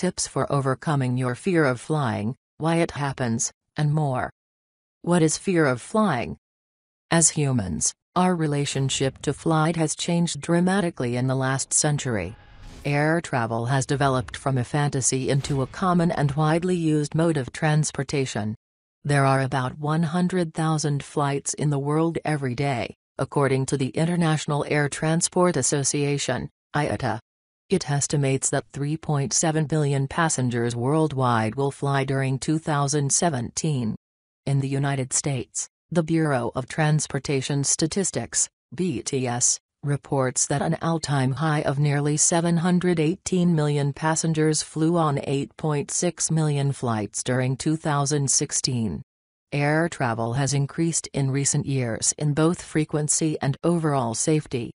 tips for overcoming your fear of flying, why it happens, and more. What is fear of flying? As humans, our relationship to flight has changed dramatically in the last century. Air travel has developed from a fantasy into a common and widely used mode of transportation. There are about 100,000 flights in the world every day, according to the International Air Transport Association, IATA. It estimates that 3.7 billion passengers worldwide will fly during 2017. In the United States, the Bureau of Transportation Statistics, BTS, reports that an all-time high of nearly 718 million passengers flew on 8.6 million flights during 2016. Air travel has increased in recent years in both frequency and overall safety.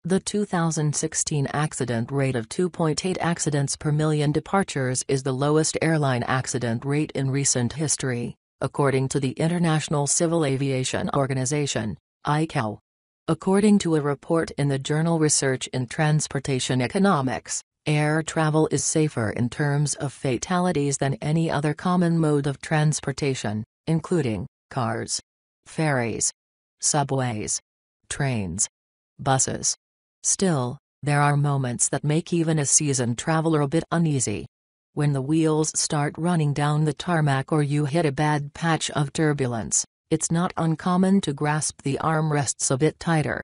The 2016 accident rate of 2.8 accidents per million departures is the lowest airline accident rate in recent history, according to the International Civil Aviation Organization, ICAO. According to a report in the journal Research in Transportation Economics, air travel is safer in terms of fatalities than any other common mode of transportation, including cars, ferries, subways, trains, buses. Still, there are moments that make even a seasoned traveler a bit uneasy. When the wheels start running down the tarmac or you hit a bad patch of turbulence, it's not uncommon to grasp the armrests a bit tighter.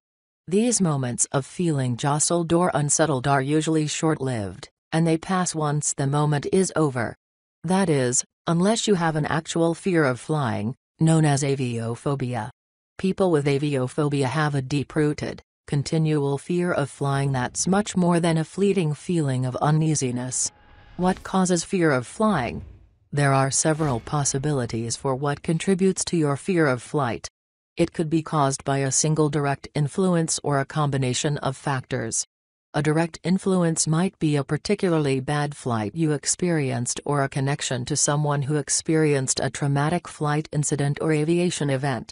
These moments of feeling jostled or unsettled are usually short-lived, and they pass once the moment is over. That is, unless you have an actual fear of flying, known as aviophobia. People with aviophobia have a deep-rooted, continual fear of flying that's much more than a fleeting feeling of uneasiness. What causes fear of flying? There are several possibilities for what contributes to your fear of flight. It could be caused by a single direct influence or a combination of factors. A direct influence might be a particularly bad flight you experienced or a connection to someone who experienced a traumatic flight incident or aviation event.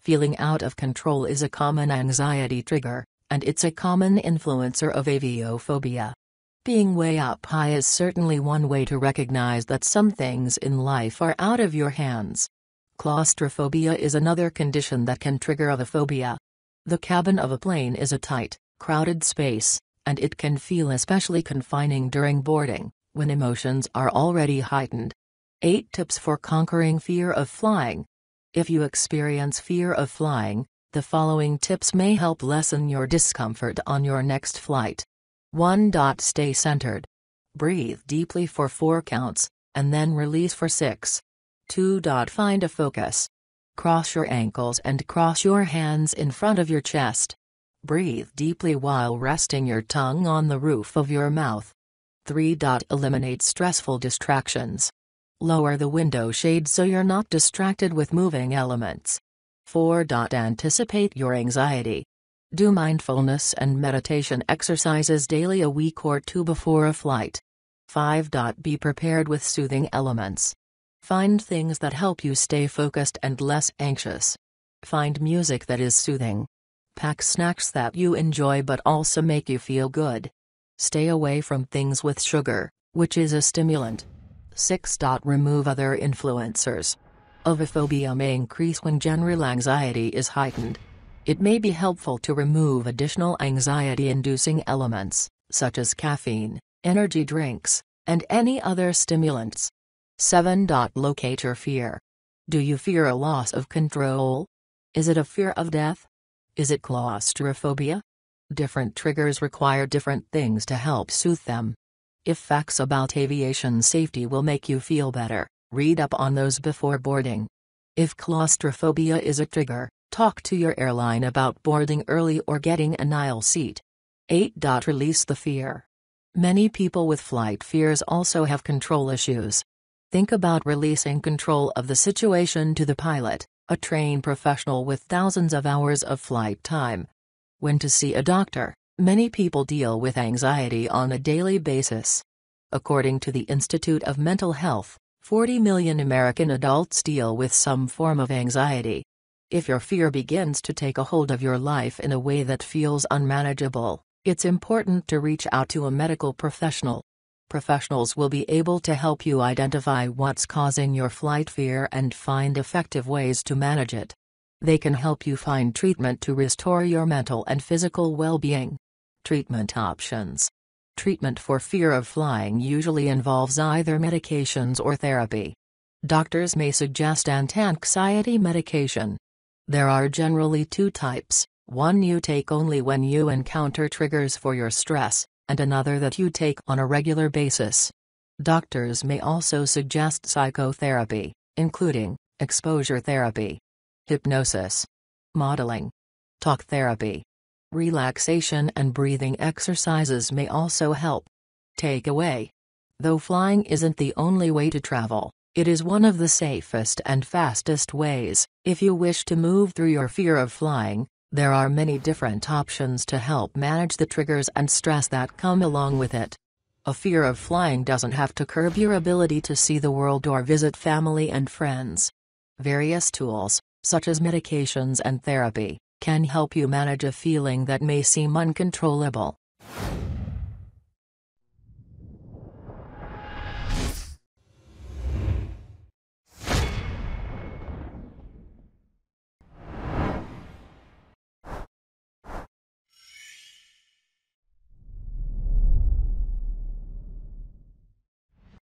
Feeling out of control is a common anxiety trigger, and it's a common influencer of aviophobia. Being way up high is certainly one way to recognize that some things in life are out of your hands. Claustrophobia is another condition that can trigger aviophobia. The cabin of a plane is a tight, crowded space, and it can feel especially confining during boarding, when emotions are already heightened. 8 tips for conquering fear of flying. If you experience fear of flying, the following tips may help lessen your discomfort on your next flight. 1. Stay centered. Breathe deeply for 4 counts, and then release for 6. 2. Find a focus. Cross your ankles and cross your hands in front of your chest. Breathe deeply while resting your tongue on the roof of your mouth. 3. Eliminate stressful distractions. Lower the window shade so you're not distracted with moving elements. 4. Anticipate your anxiety. Do mindfulness and meditation exercises daily a week or 2 before a flight. 5. Be prepared with soothing elements. Find things that help you stay focused and less anxious. Find music that is soothing. Pack snacks that you enjoy but also make you feel good. Stay away from things with sugar, which is a stimulant. 6. Remove other influencers. Aviophobia may increase when general anxiety is heightened. It may be helpful to remove additional anxiety-inducing elements, such as caffeine, energy drinks, and any other stimulants. 7. Locate your fear. Do you fear a loss of control? Is it a fear of death? Is it claustrophobia? Different triggers require different things to help soothe them. If facts about aviation safety will make you feel better, read up on those before boarding. If claustrophobia is a trigger, talk to your airline about boarding early or getting an aisle seat. 8. Release the fear. Many people with flight fears also have control issues. Think about releasing control of the situation to the pilot, a trained professional with thousands of hours of flight time. When to see a doctor, many people deal with anxiety on a daily basis. According to the Institute of Mental Health, 40 million American adults deal with some form of anxiety. If your fear begins to take a hold of your life in a way that feels unmanageable, it's important to reach out to a medical professional. Professionals will be able to help you identify what's causing your flight fear and find effective ways to manage it. They can help you find treatment to restore your mental and physical well-being. Treatment options. Treatment for fear of flying usually involves either medications or therapy. Doctors may suggest anti-anxiety medication. There are generally two types, one you take only when you encounter triggers for your stress, and another that you take on a regular basis. Doctors may also suggest psychotherapy, including exposure therapy, hypnosis, modeling, talk therapy. Relaxation and breathing exercises may also help. Takeaway. Though flying isn't the only way to travel, it is one of the safest and fastest ways. If you wish to move through your fear of flying, there are many different options to help manage the triggers and stress that come along with it. A fear of flying doesn't have to curb your ability to see the world or visit family and friends. Various tools, such as medications and therapy, can help you manage a feeling that may seem uncontrollable.